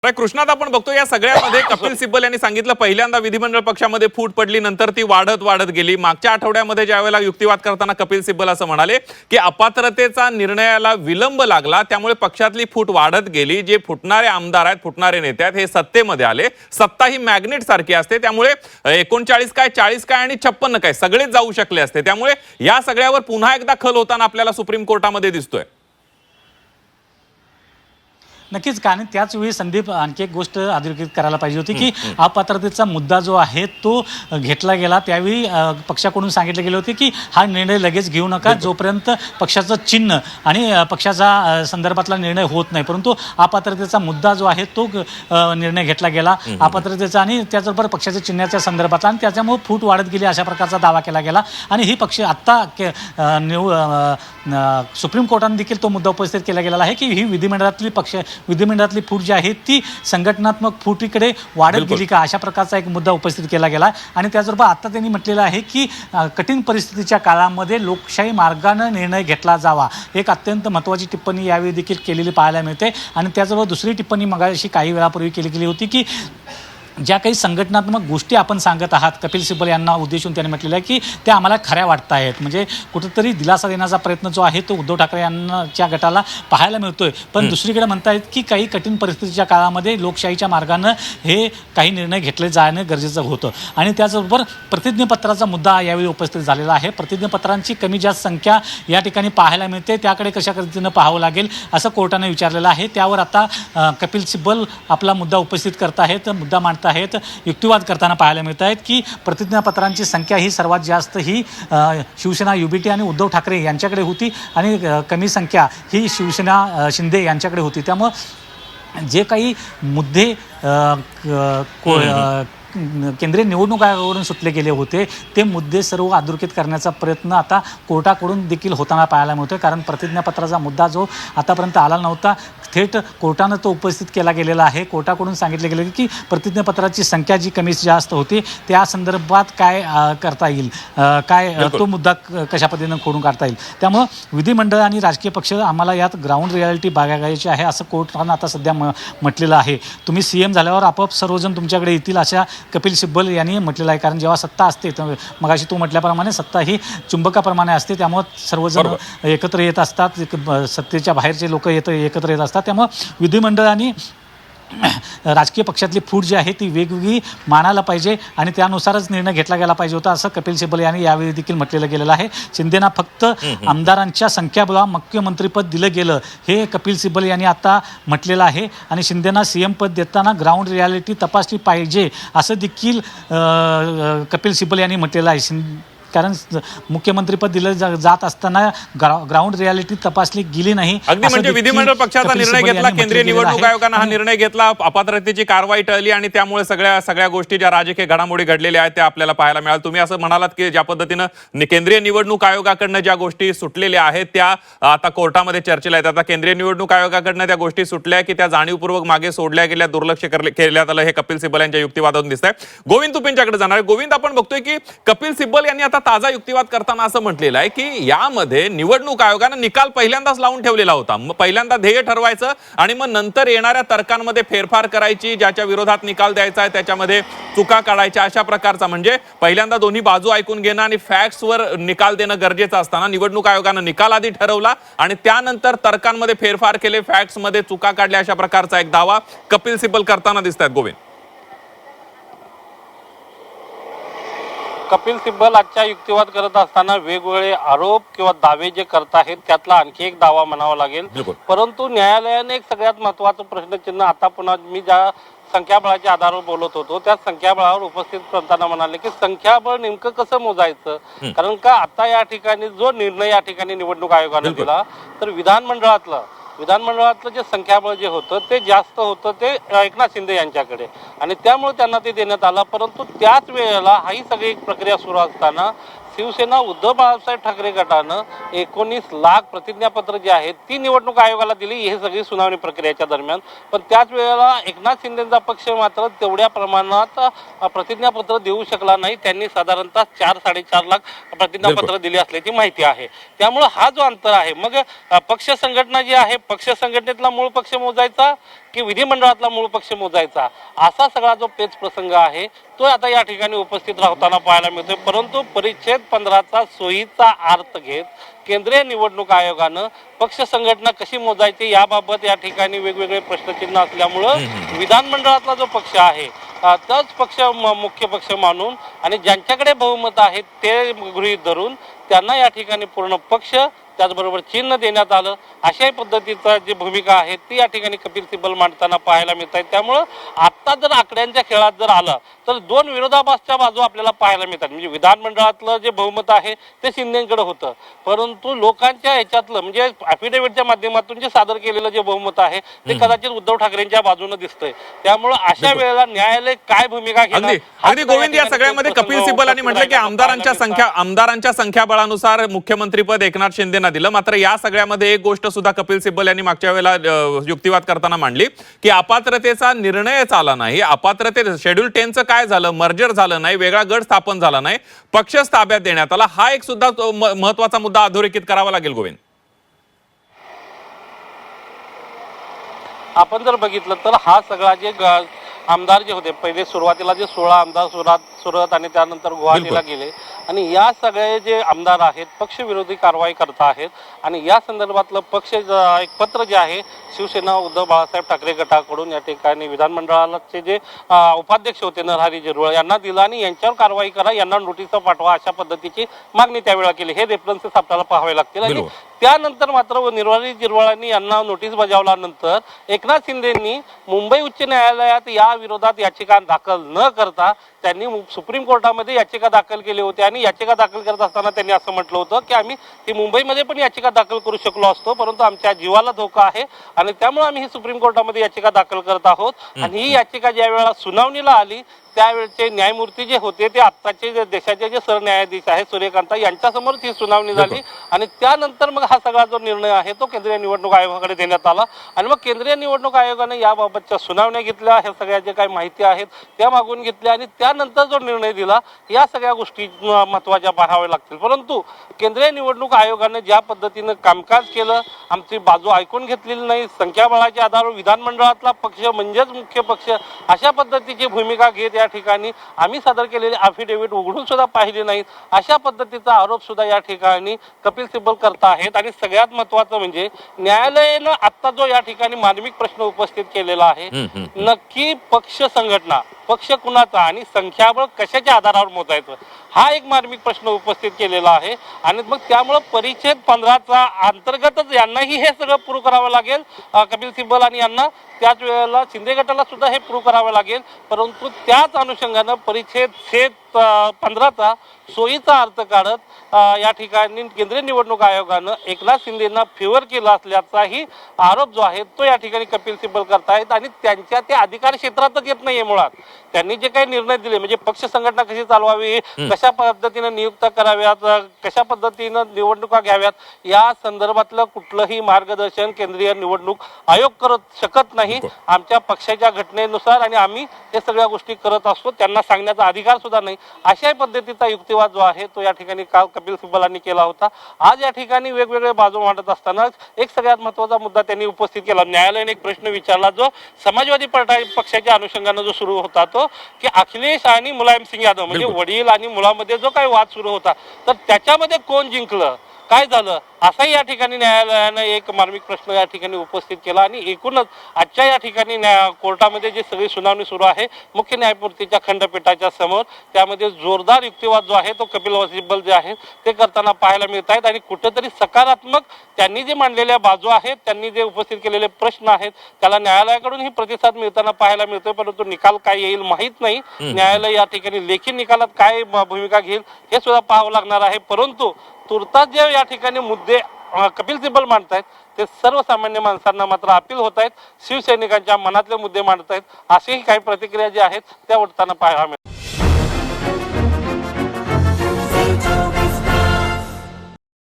कृष्णात आपण बघतो या सगळ्यामध्ये कपिल सिब्बल यांनी सांगितलं पहिल्यांदा विधिमंडळ पक्षामध्ये फूट पडली, नंतर ती वाढत वाढत गेली। मागच्या आठवड्यामध्ये ज्यावेळेला युक्तिवाद करताना कपिल सिब्बल असं म्हणाले की अपात्रतेचा निर्णयाला विलंब लागला, त्यामुळे पक्षातली फूट वाढत गेली। जे फुटणारे आमदार आहेत, फुटणारे नेते आहेत, हे सत्तेमध्ये आले। सत्ता ही मॅग्नेट सारखी असते, त्यामुळे 39 काय 40 काय आणि 56 काय सगळेच जाऊ शकले असते। त्यामुळे या सगळ्यावर पुन्हा एकदा खल होताना आपल्याला सुप्रीम कोर्टामध्ये दिसतोय। नक्कीच, कारण त्याच वेळी संदीप आणखी एक गोष्ट अधोरेखित करायला पाहिजे होती की अपात्रतेचा मुद्दा जो आहे तो घेतला गेला। त्यावेळी पक्षाकडून सांगितले गेले होते की हा निर्णय लगेच घेऊ नका जोपर्यंत पक्षाचं चिन्ह आणि पक्षाचा संदर्भातला निर्णय होत नाही, परंतु अपात्रतेचा मुद्दा जो आहे तो निर्णय घेतला गेला अपात्रतेचा आणि त्याचबरोबर पक्षाच्या चिन्हाच्या संदर्भातला, आणि त्याच्यामुळे फूट वाढत गेली अशा प्रकारचा दावा केला गेला। आणि ही पक्ष आत्ता सुप्रीम कोर्टाने देखील तो मुद्दा उपस्थित केला गेलेला आहे की ही विधिमंडळातली फूट जी आहे ती संघटनात्मक फुटीकडे वाढत गेली का, अशा प्रकारचा एक मुद्दा उपस्थित केला गेला। आणि त्याचबरोबर आता त्यांनी म्हटलेलं आहे की कठीण परिस्थितीच्या काळामध्ये लोकशाही मार्गाने निर्णय घेतला जावा, एक अत्यंत महत्त्वाची टिप्पणी यावेळी देखील केलेली पाहायला मिळते। आणि त्याचबरोबर दुसरी टिप्पणी मगाशी काही वेळापूर्वी केली गेली होती की ज्या काही संघटनात्मक गोष्टी आपण सांगत आहात कपिल सिब्बल यांना उद्देशून त्यांनी म्हटलेलं आहे की त्या आम्हाला खऱ्या वाटत आहेत, म्हणजे कुठेतरी दिलासा देण्याचा प्रयत्न जो आहे तो उद्धव ठाकरे यांच्या गटाला पाहायला मिळतोय। पण दुसरीकडे म्हणतायत की काही कठीण परिस्थितीच्या काळामध्ये लोकशाहीच्या मार्गानं हे काही निर्णय घेतले जाणं गरजेचं होतं। आणि त्याचबरोबर प्रतिज्ञापत्राचा मुद्दा यावेळी उपस्थित झालेला आहे। प्रतिज्ञापत्रांची कमी जास्त संख्या या ठिकाणी पाहायला मिळते, त्याकडे कशा पद्धतीनं पाहावं लागेल असं कोर्टाने विचारलेलं आहे। त्यावर आता कपिल सिब्बल आपला मुद्दा उपस्थित करत आहेत, मुद्दा मांडत आहेत, युक्तिवाद करताना पाहायला मिळत आहेत की प्रतिज्ञापत्रांची संख्या ही सर्वात जास्त ही शिवसेना युबीटी आणि उद्धव ठाकरे यांच्याकडे होती आणि कमी संख्या ही शिवसेना शिंदे यांच्याकडे होती। त्यामुळे जे काही मुद्दे केंद्रीय निवडणूक आयोगाकडून सुटले गेले होते ते मुद्दे सर्व अधोरेखित करण्याचा प्रयत्न आता कोर्टाकडून देखील होताना पाहायला मिळतोय। कारण प्रतिज्ञापत्राचा मुद्दा जो आतापर्यंत आला नव्हता थेट कोर्टानं तो उपस्थित केला गेलेला आहे। कोर्टाकडून सांगितले गेले की प्रतिज्ञापत्राची संख्या जी कमी जास्त होती त्या संदर्भात काय करता येईल, काय तो मुद्दा कशा पद्धतीनं खोडून काढता येईल। त्यामुळं विधिमंडळ आणि राजकीय पक्ष आम्हाला यात ग्राउंड रियालिटी बघायची आहे असं कोर्टानं आता सध्या म्हटलेलं आहे। तुम्ही सीएम झाल्यावर आपोआप सर्वजण तुमच्याकडे येतील अशा कपिल सिब्बल यांनी म्हटलेलं आहे। कारण जेव्हा सत्ता असते मगाशी तू म्हटल्याप्रमाणे सत्ता ही चुंबकाप्रमाणे असते, त्यामुळे सर्वजण एकत्र येत असतात, सत्तेच्या बाहेरचे लोक एकत्र येत असतात। त्यामुळे विधिमंडळ आणि राजकीय पक्षातली फूट जी आहे ती वेगवेगळी मानायला पाहिजे आणि त्यानुसारच निर्णय घेतला गेला पाहिजे होता असं कपिल सिब्बल यांनी यावेळी देखील म्हटलेलं गेलेलं आहे। शिंदेना फक्त आमदारांच्या संख्याबळावर मुख्यमंत्रीपद दिलं गेलं हे कपिल सिब्बल यांनी आता म्हटलेलं आहे। आणि शिंदेना सीएम पद देताना ग्राउंड रियालिटी तपासली पाहिजे असं देखील कपिल सिब्बल यांनी म्हटलेलं आहे। कारण मुख्यमंत्रीपद दिलं जात असताना ग्राउंड रियालिटी तपासली गेली नाही। अगदी म्हणजे विधिमंडळ पक्षाचा निर्णय घेतला, केंद्रीय निवडणूक आयोगाने हा निर्णय घेतला, अपात्रतेची कारवाई टळली आणि त्यामुळे सगळ्या गोष्टी ज्या राजकीय घडामोडी घडलेल्या आहेत त्या आपल्याला पाहायला मिळाल्या। तुम्ही असं म्हणालात की ज्या पद्धतीनं केंद्रीय निवडणूक आयोगाकडनं ज्या गोष्टी सुटलेल्या आहेत त्या आता कोर्टामध्ये चर्चेला आहेत। आता केंद्रीय निवडणूक आयोगाकडनं त्या गोष्टी सुटल्या की त्या जाणीवपूर्वक मागे सोडल्या गेल्या, दुर्लक्ष केल्यात आलं, हे कपिल सिब्बल यांच्या युक्तिवादातून दिसतंय। गोविंद तुपेंच्याकडे जाणार आहे। गोविंद, आपण बघतोय की कपिल सिब्बल यांनी आता ताजा युक्तिवाद करताना असं म्हटलेलं आहे की यामध्ये निवडणूक आयोगाने निकाल पहिल्यांदाच लावून ठेवलेला होता, पहिल्यांदा ध्येय ठरवायचं आणि मग नंतर येणाऱ्या तर्कांमध्ये फेरफार करायची, ज्याच्या विरोधात निकाल द्यायचा आहे त्याच्यामध्ये चुका काढायच्या, अशा प्रकारचा म्हणजे पहिल्यांदा दोन्ही बाजू ऐकून घेणं आणि फॅक्ट्सवर निकाल देणं गरजेचं असताना निवडणूक आयोगाने निकाल आधी ठरवला आणि त्यानंतर तर्कांमध्ये फेरफार केले, फॅक्ट्समध्ये चुका काढल्या, अशा प्रकारचा एक दावा कपिल सिब्बल करताना दिसतात। गोविंद, कपिल सिब्बल आजच्या युक्तिवाद करत असताना वेगवेगळे आरोप किंवा दावे जे करत आहेत त्यातला आणखी एक दावा म्हणावा लागेल। परंतु न्यायालयाने एक सगळ्यात महत्त्वाचं प्रश्नचिन्ह आता पुन्हा मी ज्या संख्याबळाच्या आधारावर बोलत होतो त्या संख्याबळावर उपस्थित करताना म्हणाले की संख्याबळ नेमकं कसं मोजायचं, कारण का आता या ठिकाणी जो निर्णय या ठिकाणी निवडणूक आयोगाने दिला तर विधानमंडळातलं जे संख्याबळ जे होतं ते जास्त होतं ते एकनाथ शिंदे यांच्याकडे आणि त्यामुळे त्यांना ते देण्यात आलं। परंतु त्याच वेळेला ही सगळी एक प्रक्रिया सुरू असताना शिवसेना उद्धव बाळासाहेब ठाकरे गटानं 19 लाख प्रतिज्ञापत्र जे आहेत ती निवडणूक आयोगाला दिली, हे सगळी सुनावणी प्रक्रियेच्या दरम्यान। पण त्याच वेळेला एकनाथ शिंदेचा पक्ष मात्र तेवढ्या प्रमाणात प्रतिज्ञापत्र देऊ शकला नाही, त्यांनी साधारणतः 4-4.5 लाख प्रतिज्ञापत्र दिली असल्याची माहिती आहे। त्यामुळे हा जो अंतर आहे, मग पक्ष संघटना जी आहे पक्ष संघटनेतला मूळ पक्ष मोजायचा की विधिमंडळातला मूळ पक्ष मोजायचा, असा सगळा जो पेच प्रसंग आहे तो आता या ठिकाणी उपस्थित राहताना पाहायला मिळतोय. परंतु परिच्छेद 15चा सोयीचा अर्थ घेत केंद्रीय निवडणूक आयोगानं पक्ष संघटना कशी मोजायची याबाबत या ठिकाणी वेगवेगळे प्रश्नचिन्ह असल्यामुळं विधानमंडळातला जो पक्ष आहे तोच पक्ष मुख्य पक्ष मानून आणि ज्यांच्याकडे बहुमत आहे ते गृहीत धरून त्यांना या ठिकाणी पूर्ण पक्ष त्याचबरोबर चिन्ह देण्यात आलं. अशाही पद्धतीचा जी भूमिका आहे ती या ठिकाणी कपिल सिब्बल मांडताना पाहायला मिळत आहे. त्यामुळं आत्ता जर आकड्यांच्या खेळात जर आलं तर दोन विरोधाभासच्या बाजू आपल्याला पाहायला मिळतात. म्हणजे विधानमंडळातलं जे बहुमत आहे ते शिंदेकडे होतं, परंतु लोकांच्या ह्याच्यातलं म्हणजे अफिडेव्हिटच्या माध्यमातून जे सादर केलेलं जे बहुमत आहे ते कदाचित उद्धव ठाकरेंच्या बाजूनं दिसतंय. त्यामुळे अशा वेळेला न्यायालय काय भूमिका घेणार? अगदी गोविंद, या सगळ्यामध्ये कपिल सिब्बलांनी म्हटलं की आमदारांच्या संख्याबळानुसार मुख्यमंत्रीपद एकनाथ शिंदेना दिलं. मात्र या सगळ्यामध्ये एक गोष्ट सुद्धा कपिल सिब्बल यांनी मागच्या वेळेला युक्तिवाद करताना मांडली की अपात्रतेचा निर्णयच आला नाही. अपात्रते शेड्यूल 10चं काय झालं, मर्जर झालं नाही, वेगळा गट स्थापन झाला नाही, पक्षच ताब्यात देण्यात आला. हा एक सुद्धा महत्वाचा मुद्दा अधोरेखित करावा लागेल. गोविंद, आपण जर बघितलं तर हा सगळा जे आमदार जे होते पहिले सुरुवातीला जे 16 आमदार सुरत आणि त्यानंतर गुवाहाटीला गेले आणि या सगळे जे आमदार आहेत पक्षविरोधी कारवाई करत आहेत आणि या संदर्भातलं पक्ष एक पत्र जे आहे शिवसेना उद्धव बाळासाहेब ठाकरे गटाकडून या ठिकाणी विधानमंडळाचे जे उपाध्यक्ष होते नरहरी झिरवळ यांना दिलं आणि यांच्यावर कारवाई करा, यांना नोटीस पाठवा, अशा पद्धतीची मागणी त्यावेळेला केली. हे रेफरन्सेस आपल्याला पाहावे लागतील. आणि त्यानंतर मात्र नरहरी झिरवळांनी यांना नोटीस बजावल्यानंतर एकनाथ शिंदेंनी मुंबई उच्च न्यायालयात या विरोधात याचिका दाखल न करता त्यांनी सुप्रीम कोर्टामध्ये याचिका दाखल केली होती आणि याचिका दाखल करत असताना त्यांनी असं म्हटलं होतं की आम्ही ती मुंबईमध्ये पण याचिका दाखल करू शकलो असतो, परंतु आमच्या जीवाला धोका आहे आणि त्यामुळे आम्ही ही सुप्रीम कोर्टामध्ये याचिका दाखल करत आहोत. आणि ही याचिका ज्या वेळेला सुनावणीला आली त्यावेळेचे न्यायमूर्ती जे होते ते आत्ताचे देशाचे जे सरन्यायाधीश आहेत सूर्यकांत यांच्यासमोर ही सुनावणी झाली आणि त्यानंतर मग हा सगळा जो निर्णय आहे तो केंद्रीय निवडणूक आयोगाकडे देण्यात आला आणि मग केंद्रीय निवडणूक आयोगाने याबाबतच्या सुनावण्या घेतल्या, ह्या सगळ्या जे काही माहिती आहेत त्या मागून घेतल्या आणि त्यानंतर जो निर्णय दिला या सगळ्या गोष्टी महत्त्वाच्या पाहाव्या लागतील. परंतु केंद्रीय निवडणूक आयोगाने ज्या पद्धतीनं कामकाज केलं, आमची बाजू ऐकून घेतलेली नाही, संख्याबळाच्या आधारावर विधानमंडळातला पक्ष म्हणजेच मुख्य पक्ष अशा पद्धतीची भूमिका घेत या ठिकाणी आम्ही सादर केलेले अफिडेव्हिट उघडून सुद्धा पाहिले नाहीत, अशा पद्धतीचा आरोप सुद्धा या ठिकाणी कपिल सिब्बल करत आहेत. आणि सगळ्यात महत्त्वाचं म्हणजे न्यायालयानं आता जो या ठिकाणी मार्मिक प्रश्न उपस्थित केलेला आहे, नक्की पक्ष संघटना पक्ष कुणाचा आणि संख्याबळ कशाच्या आधारावर मोजायचं हा एक मार्मिक प्रश्न उपस्थित केलेला आहे. आणि मग त्यामुळे परिच्छेद 15चा अंतर्गतच यांनाही हे सगळं प्रूव्ह करावं लागेल कपिल सिब्बल आणि यांना, त्याच वेळेला शिंदे गटाला सुद्धा हे प्रूव्ह करावं लागेल. परंतु त्याच अनुषंगानं परिच्छेद 15चा सोयीचा अर्थ काढत या ठिकाणी केंद्रीय निवडणूक आयोगानं एकनाथ शिंदेंना फेवर केला असल्याचाही आरोप जो आहे तो या ठिकाणी कपिल सिब्बल करतायत आणि त्यांच्या त्या अधिकार क्षेत्रातच येत नाहीये. मुळात त्यांनी जे काही निर्णय दिले म्हणजे पक्ष संघटना कशी चालवावी, कशा पद्धतीनं नियुक्त कराव्यात, कशा पद्धतीनं निवडणुका घ्याव्यात या संदर्भातलं कुठलंही मार्गदर्शन केंद्रीय निवडणूक आयोग करत शकत नाही. आमच्या पक्षाच्या घटनेनुसार आणि आम्ही हे सगळ्या गोष्टी करत असतो, त्यांना सांगण्याचा अधिकार सुद्धा नाही. अशा पद्धतीचा युक्तिवाद जो आहे तो या ठिकाणी काल कपिल सिब्बलांनी केला होता. आज या ठिकाणी वेगवेगळे बाजू मांडत असताना एक सगळ्यात महत्त्वाचा मुद्दा त्यांनी उपस्थित केला. न्यायालयाने एक प्रश्न विचारला जो समाजवादी पक्षाच्या अनुषंगाने जो सुरू होता तो की अखिलेश आणि मुलायम सिंग यादव म्हणजे वडील आणि मुलामध्ये जो काही वाद सुरू होता तर त्याच्यामध्ये कोण जिंकलं, काय झालं, असाही या ठिकाणी न्यायालयानं एक मार्मिक प्रश्न या ठिकाणी उपस्थित केला. आणि एकूणच आजच्या या ठिकाणी कोर्टामध्ये जी सगळी सुनावणी सुरू आहे मुख्य न्यायमूर्तीच्या खंडपीठाच्या समोर, त्यामध्ये जोरदार युक्तिवाद जो आहे तो कपिल सिब्बल जे आहे ते करताना पाहायला मिळत आहेत. आणि कुठेतरी सकारात्मक त्यांनी जे मांडलेल्या बाजू आहेत, त्यांनी जे उपस्थित केलेले प्रश्न आहेत त्याला न्यायालयाकडून ही प्रतिसाद मिळताना पाहायला मिळतोय. परंतु निकाल काय येईल माहीत नाही, न्यायालय या ठिकाणी लेखी निकालात काय भूमिका घेईल हे सुद्धा पाहावं लागणार आहे. परंतु तुर्तास जे या ठिकाणी मुद्दे कपिल सिब्बल मांडतायत ते सर्वसामान्य माणसांना मात्र अपील होत आहेत, शिवसैनिकांच्या मनातले मुद्दे मांडतायत, असेही काही प्रतिक्रिया ज्या आहेत त्या उठताना पाहायला मिळतात.